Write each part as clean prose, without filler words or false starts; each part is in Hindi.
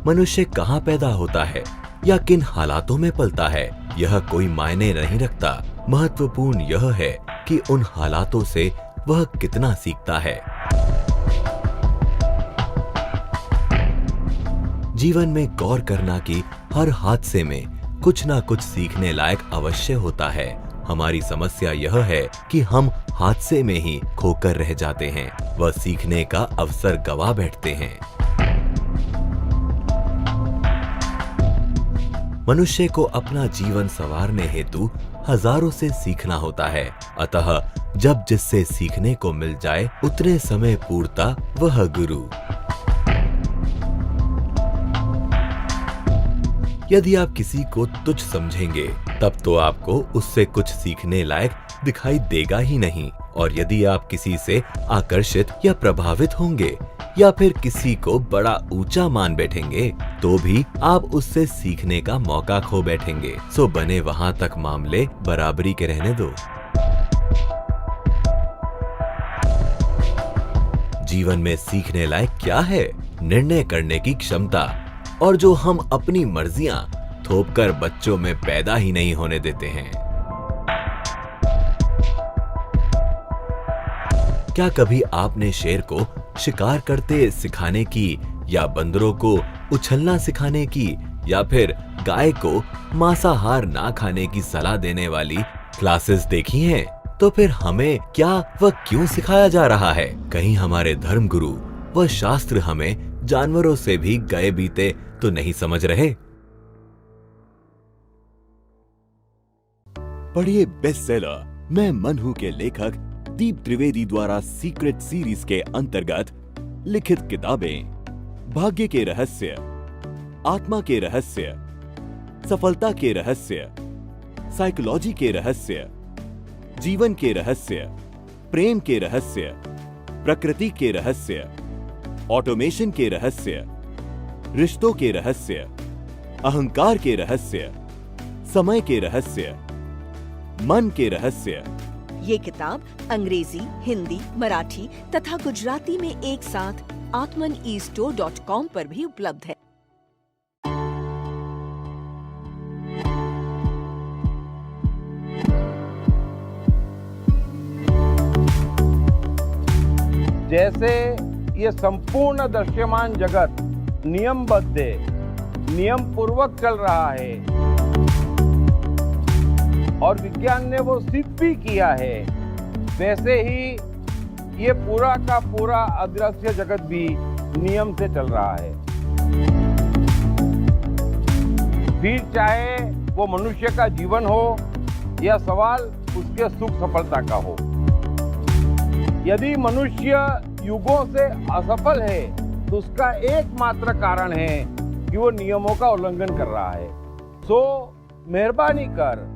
मनुष्य कहाँ पैदा होता है या किन हालातों में पलता है, यह कोई मायने नहीं रखता। महत्वपूर्ण यह है कि उन हालातों से वह कितना सीखता है। जीवन में गौर करना कि हर हादसे में कुछ ना कुछ सीखने लायक अवश्य होता है। हमारी समस्या यह है कि हम हादसे में ही खोकर रह जाते हैं, वह सीखने का अवसर गवा बैठते हैं। मनुष्य को अपना जीवन संवारने हेतु हजारों से सीखना होता है, अतः जब जिससे सीखने को मिल जाए उतने समय पूर्ता वह गुरु। यदि आप किसी को तुच्छ समझेंगे तब तो आपको उससे कुछ सीखने लायक दिखाई देगा ही नहीं, और यदि आप किसी से आकर्षित या प्रभावित होंगे या फिर किसी को बड़ा ऊंचा मान बैठेंगे तो भी आप उससे सीखने का मौका खो बैठेंगे। सो बने वहां तक मामले बराबरी के रहने दो। जीवन में सीखने लायक क्या है? निर्णय करने की क्षमता, और जो हम अपनी मर्जियां थोपकर बच्चों में पैदा ही नहीं होने देते हैं। क्या कभी आपने शेर को शिकार करते सिखाने की, या बंदरों को उछलना सिखाने की, या फिर गाय को मांसाहार ना खाने की सलाह देने वाली क्लासेस देखी हैं? तो फिर हमें क्या वह क्यों सिखाया जा रहा है? कहीं हमारे धर्म गुरु व शास्त्र हमें जानवरों से भी गए बीते तो नहीं समझ रहे? पढ़िए बेस्टसेलर मैं मन हूं के लेखक दीप त्रिवेदी द्वारा सीक्रेट सीरीज के अंतर्गत लिखित किताबें भाग्य के रहस्य, आत्मा के रहस्य, सफलता के रहस्य, साइकोलॉजी के रहस्य, जीवन के रहस्य, प्रेम के रहस्य, प्रकृति के रहस्य, ऑटोमेशन के रहस्य, रिश्तों के रहस्य, अहंकार के रहस्य, समय के रहस्य, मन के रहस्य। ये किताब अंग्रेजी, हिंदी, मराठी तथा गुजराती में एक साथ atmanestore.com पर भी उपलब्ध है। जैसे ये संपूर्ण दृश्यमान जगत नियमबद्ध है, नियम पूर्वक चल रहा है और विज्ञान ने वो सिद्ध भी किया है, वैसे ही ये पूरा का पूरा अदृश्य जगत भी नियम से चल रहा है। फिर चाहे वो मनुष्य का जीवन हो या सवाल उसके सुख सफलता का हो, यदि मनुष्य युगों से असफल है तो उसका एकमात्र कारण है कि वो नियमों का उल्लंघन कर रहा है। सो मेहरबानी कर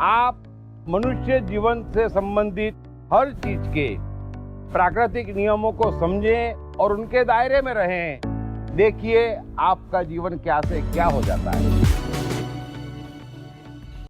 आप मनुष्य जीवन से संबंधित हर चीज के प्राकृतिक नियमों को समझें और उनके दायरे में रहें। देखिए आपका जीवन क्या से क्या हो जाता है।